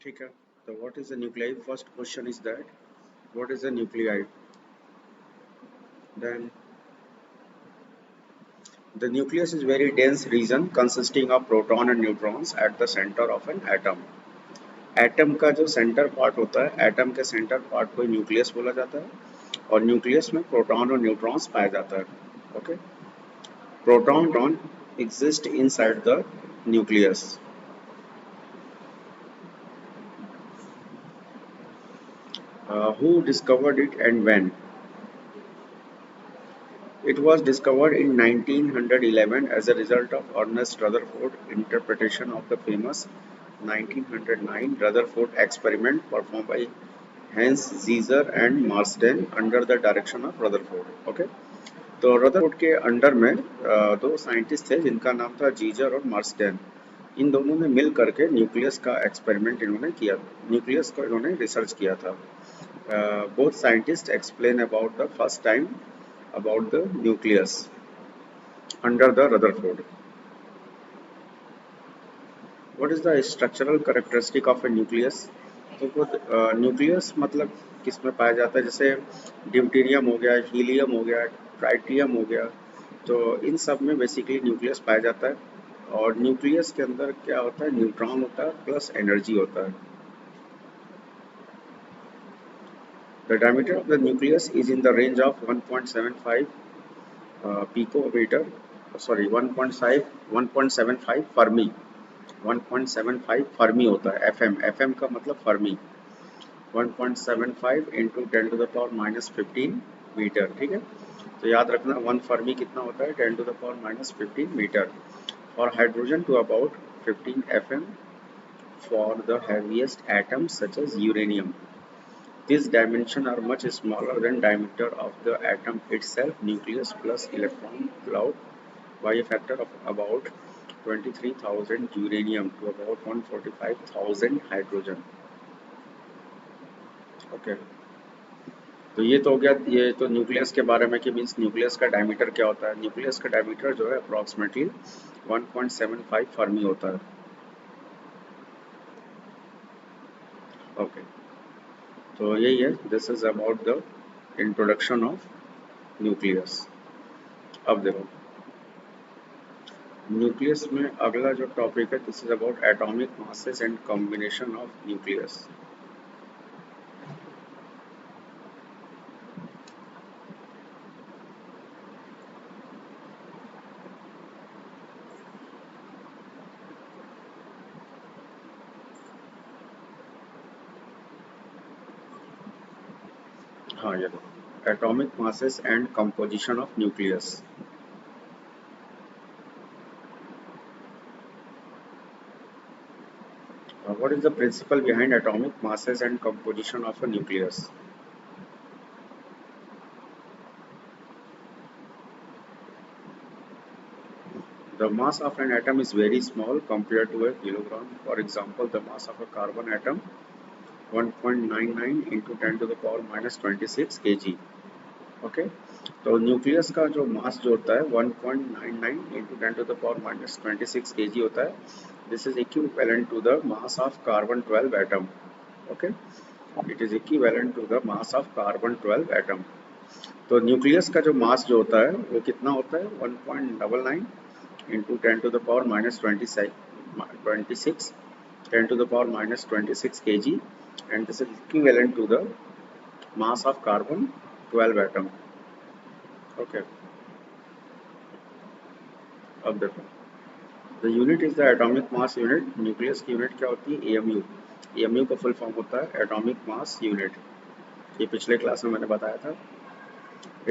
ठीक है. So what is the nuclei? First question is that what is the nuclei? Then the nucleus is very dense region consisting of proton and neutrons at the center of an atom. Atom का जो centre part होता है, atom के centre part को nucleus बोला जाता है और न्यूक्लियस में प्रोटॉन और न्यूट्रॉन्स पाया जाता है. Okay. Proton exist inside the nucleus. Who discovered it and when? It was discovered in 1911 as a result of Ernest Rutherford's interpretation of the famous 1909 Rutherford experiment performed by Hans Zeser and Marsden under the direction of Rutherford. Okay. तो Rutherford के under में दो scientist थे जिनका नाम था जीजर और Marsden. इन दोनों ने मिल करके न्यूक्लियस का एक्सपेरिमेंट इन्होंने किया, न्यूक्लियस को इन्होंने रिसर्च किया था. Both scientist explain about the first time about the nucleus under the Rutherford. What is the structural characteristic of a nucleus? तो न्यूक्लियस मतलब किस में पाया जाता है, जैसे ड्यूटेरियम हो गया, हीलियम हो गया, ट्राइटियम हो गया, तो इन सब में बेसिकली न्यूक्लियस पाया जाता है. और न्यूक्लियस के अंदर क्या होता है, न्यूट्रॉन होता है प्लस एनर्जी होता है. The diameter of the nucleus is in the range of 1.75 picometer, sorry 1.75 Fermi. 1.75 Fermi होता है, FM का मतलब Fermi. 1.75 into 10 to the power minus 15 metre. ठीक है, तो याद रखना 1 Fermi कितना होता है, 10 to the power minus 15 metre. For hydrogen to about 15 FM for the heaviest atoms such as uranium. These dimensions are much smaller than diameter of the atom itself. Nucleus plus electron cloud by a factor of about 23,000 uranium to about 145,000 hydrogen. Okay. तो ये तो हो गया, ये तो nucleus के बारे में कि मीन्स न्यूक्लियस का डायमीटर क्या होता है. न्यूक्लियस का डायमीटर जो है अप्रॉक्सीमेटली 1.75 फर्मी होता है. ओके. तो यही है, this is about the introduction of nucleus. अब देखो न्यूक्लियस में अगला जो टॉपिक है, this is about atomic masses and combination of nucleus. हाँ, ये देखो atomic masses and composition of nucleus. What is the principle behind atomic masses and composition of a nucleus? The mass of an atom is very small compared to a kilogram. For example, the mass of a carbon atom 1.99 into 10 to the power minus 26 kg. Okay, तो nucleus का जो मास जो होता है 1.99 into 10 to the power minus 26 kg होता है. This is equivalent to the mass of carbon 12 atom. Okay, it is equivalent to the mass of carbon 12 atom. तो nucleus का जो मास जो होता है वो कितना होता है, 1.99 into 10 to the power minus 26 10 to the power minus 26 kg, and this is equivalent to the mass of carbon 12 atom. Okay. अब देखो the unit is the atomic mass unit. Nucleus की यूनिट क्या होती है, AMU. AMU का full form होता है atomic mass unit. ये पिछले क्लास में मैंने बताया था.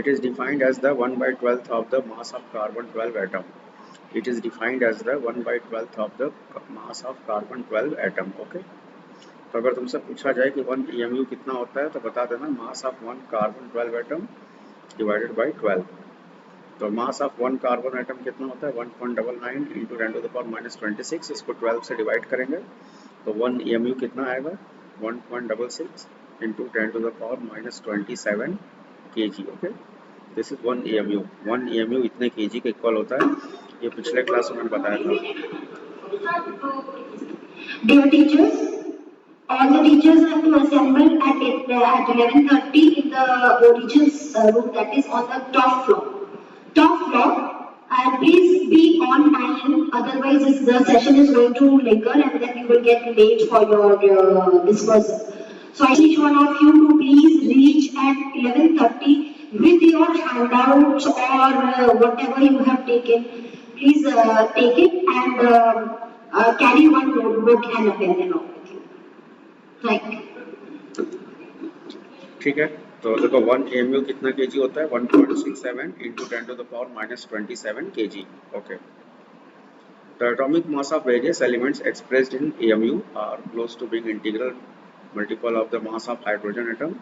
It is defined as the 1/12th of the mass of carbon 12 atom. It is defined as the 1/12th of the mass of carbon 12 atom. Okay. तो अगर तुमसे पूछा जाए कि 1 EMU कितना होता है तो बता देना mass of 1 carbon 12 atom divided by 12. तो मास ऑफ 1 कार्बन एटम कितना होता है, 1.99 into 10 to the power minus 26. इसको 12 से डिवाइड करेंगे तो 1 EMU कितना आएगा, 1.66 into 10 to the power minus 27 kg. Okay, this is 1 EMU. 1 EMU इतने kg के इक्वल होता है. ये पिछले क्लास में मैंने बताया था. Dear teachers, All the teachers have to assemble at 11:30 in the regions room, that is on the top floor. Top floor, and please be on time. Otherwise, the session is going to linger, and then you will get late for your dispersal. So I need each one of you to please reach at 11:30 with your handouts or whatever you have taken. Please take it and carry one notebook and a pen along with you. Thank you. ठीक है, तो देखो 1 AMU कितना kg होता है? 1.67 into 10 to the power minus 27 kg. Okay. The atomic mass of various elements expressed in AMU are close to being integral multiple of the mass of hydrogen atom.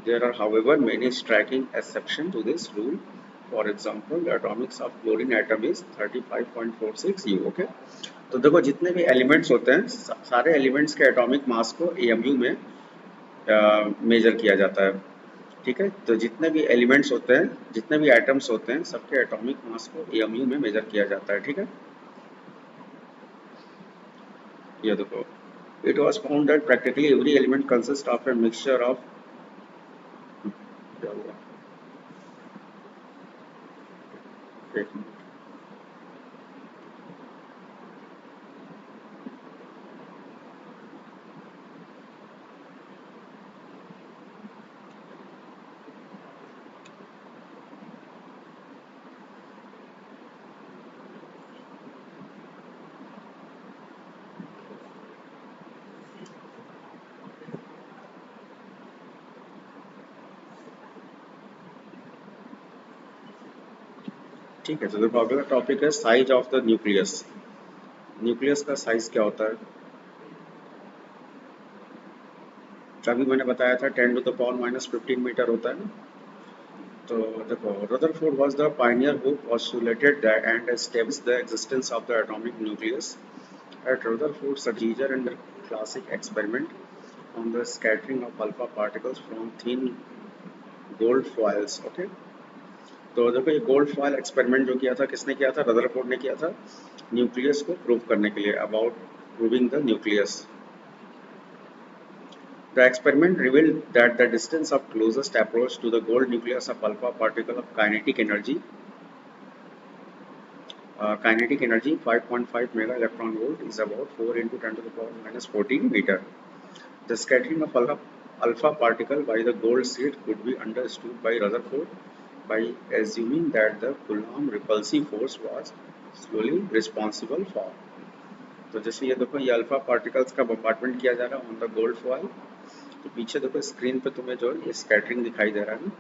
There are, however, many striking exceptions to this rule. For example, the atomics of chlorine atom is 35.46 U. Okay. तो देखो जितने भी elements होते हैं सारे elements के atomic mass को AMU में मेजर किया जाता है। ठीक है, तो जितने भी एलिमेंट्स होते हैं, जितने भी एटम्स होते हैं, सबके एटॉमिक मास को AMU में मेजर किया जाता है। ठीक है, ये देखो, it was found that practically every element consists of a mixture of क्या हुआ? एक मिनट, ठीक है, तो देखो अगला टॉपिक है size of the nucleus. Nucleus का साइज क्या होता है? अभी मैंने बताया था 10 to the power minus 15 metre होता है ना। तो देखो, Rutherford was the pioneer who postulated that and established the existence of the atomic nucleus. At Rutherford, Sergeiger and the classic experiment on the scattering of alpha particles from thin gold foils. Okay, तो देखो ये gold foil experiment जो किया था, किसने किया था? Rutherford ने किया था, न्यूक्लियस को प्रूव करने के लिए, about proving the nucleus. The experiment revealed that the distance of closest approach to the gold nucleus of alpha particle of kinetic energy 5.5 mega electron volt is about 4 into 10 to the power minus 14 meter. The scattering of alpha particle by the gold seed could be understood by Rutherford by assuming that the Coulomb repulsive force was slowly responsible for. तो जैसे ये देखो, ये alpha particles का bombardment किया जा रहा है ऑन द गोल्ड फॉयल। तो पीछे देखो स्क्रीन पे तुम्हें जो ये स्कैटरिंग दिखाई दे रहा है ना।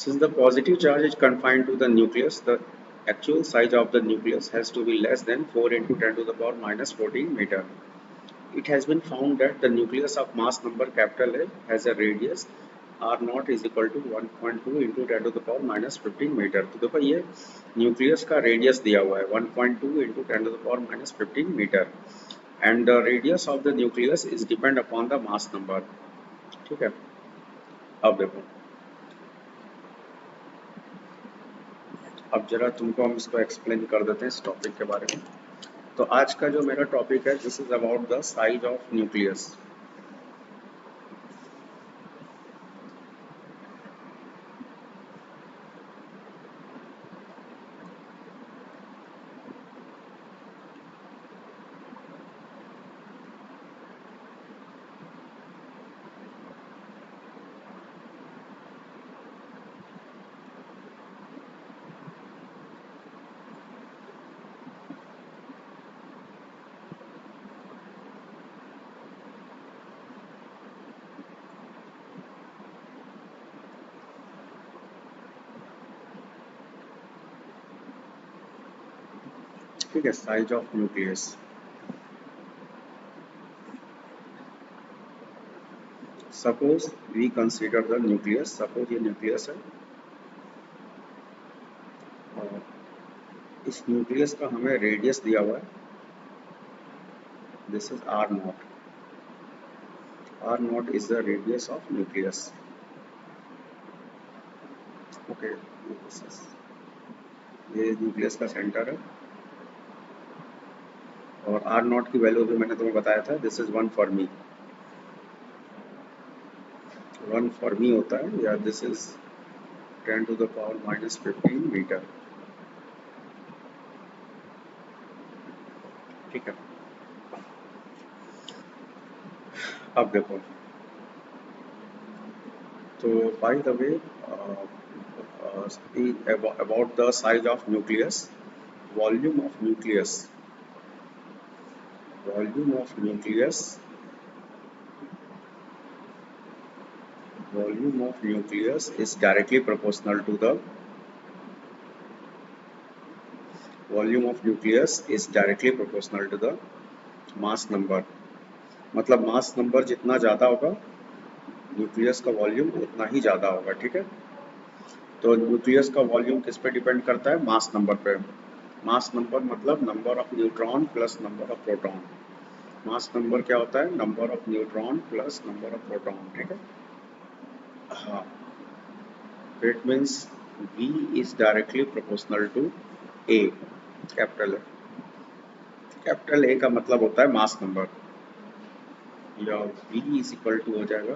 Since the positive charge is confined to the nucleus, the actual size of the nucleus has to be less than 4 into 10 to the power minus 14 meter. It has been found that the nucleus of mass number capital A has a radius R naught is equal to 1.2 into 10 to the power minus 15 metre. तो देखो ये nucleus का radius दिया हुआ है 1.2 into 10 to the power minus 15 metre, and the radius of the nucleus is depend upon the mass number। ठीक है, अब देखो, अब जरा तुमको हम इसको एक्सप्लेन कर देते हैं इस टॉपिक के बारे में। तो आज का जो मेरा टॉपिक है, this is about the size of nucleus. ठीक है, size of nucleus. Suppose we consider the nucleus, suppose ये न्यूक्लियस है और इस न्यूक्लियस का हमें रेडियस दिया हुआ है, this is are not. Are not is the radius of nucleus. Okay, ये न्यूक्लियस का सेंटर है और आर नॉट की वैल्यू भी मैंने तुम्हें बताया था, दिस इज 1 फर्मी, 1 फर्मी होता है, या this is 10 to the power minus 15 metre. ठीक है, अब देखो, तो by the way about the size of nucleus, volume of nucleus, volume of nucleus, volume of nucleus is directly proportional to the volume of nucleus is directly proportional to the mass number। मतलब मास number जितना ज़्यादा होगा nucleus का volume उतना ही ज़्यादा होगा। ठीक है, तो न्यूक्लियस का वॉल्यूम किस पे डिपेंड करता है? मास नंबर पे। मास नंबर मतलब number of neutron plus number of proton. Mass number क्या होता है? Number of neutron plus number of proton. ठीक है, हाँ, it means V is directly proportional to A, capital A। Capital A का मतलब होता है मास नंबर, या V इज इक्वल टू हो जाएगा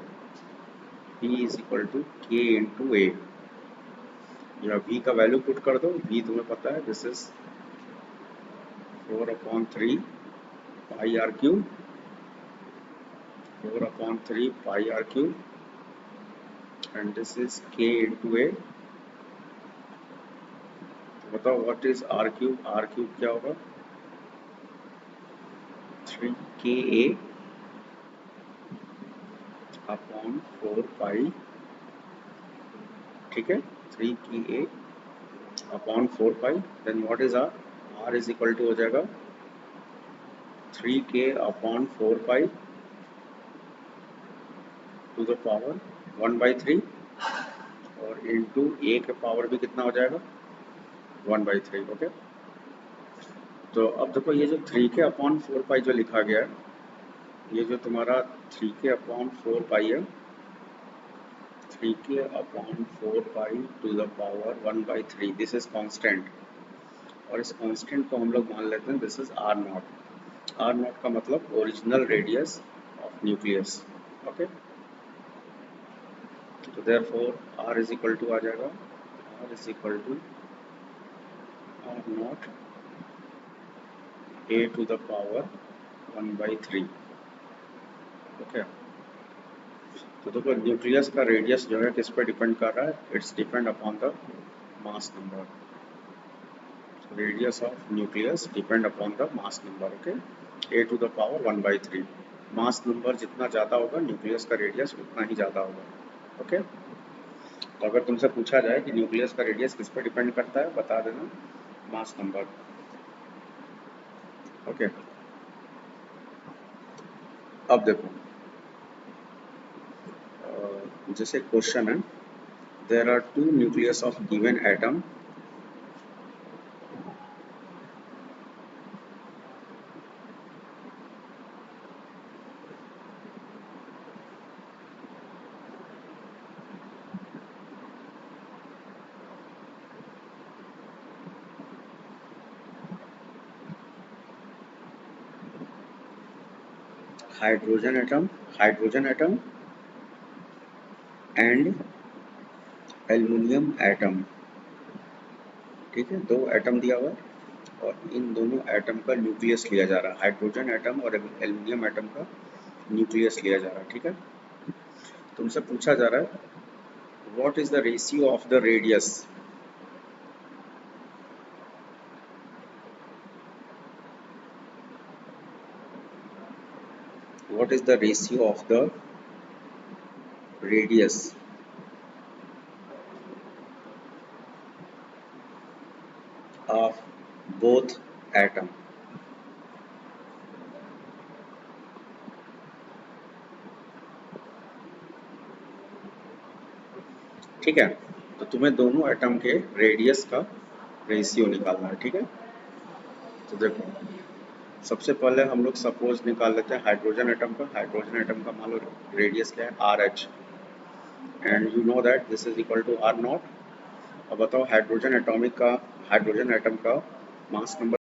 V is equal to K into A, या V का वैल्यू पुट कर दो। V तुम्हें पता है, this is 4/3 pi R cube, 4/3 pi R cube, and this is K into A। बताओ what is R cube? R cube क्या होगा? 3KA upon 4 pi. ठीक है, 3KA upon 4 pi. Then what is R? R is equal to हो जाएगा 3K upon 4 pi to the power 1/3, और into A के power भी कितना हो जाएगा? 1/3। ओके, तो अब देखो ये जो 3K अपॉन 4 पाई जो लिखा गया है, ये जो तुम्हारा 3K अपॉन 4 पाई है, 3K upon 4 pi to the power 1/3, this is constant, और इस कांस्टेंट को हम लोग मान लेते हैं this is are not. Are naught का मतलब original radius of nucleus. Okay, तो therefore r is equal to आ जाएगा, r is equal to r naught A to the power 1/3। Okay, तो देखो न्यूक्लियस का रेडियस जो है किस पे डिपेंड कर रहा है? It's depend upon the mass number. Radius of nucleus depend upon the mass number. Okay, A to the power 1/3। Mass number जितना ज़्यादा होगा न्यूक्लियस का रेडियस उतना ही ज़्यादा होगा। ओके, तो अगर तुमसे पूछा जाए कि न्यूक्लियस का रेडियस किस पर डिपेंड करता है, बता देना मास नंबर। ओके, अब देखो, जैसे क्वेश्चन है, there are 2 nucleus of given atom, hydrogen atom and aluminium atom. ठीक है, 2 एटम दिया हुआ है और इन दोनों एटम का न्यूक्लियस लिया जा रहा है। हाइड्रोजन एटम और एल्युमिनियम एटम का न्यूक्लियस लिया जा रहा है। ठीक है, तुमसे पूछा जा रहा है what is the ratio of the radius, what is the ratio of the radius of both atom। ठीक है, तो तुम्हें दोनों एटम के रेडियस का रेशियो निकालना है। ठीक है, तो देखो सबसे पहले हम लोग सपोज निकाल लेते हैं हाइड्रोजन एटम का। हाइड्रोजन एटम का मान लो रेडियस क्या है? RH, and you know that this is equal to R not. अब बताओ हाइड्रोजन एटम का मास नंबर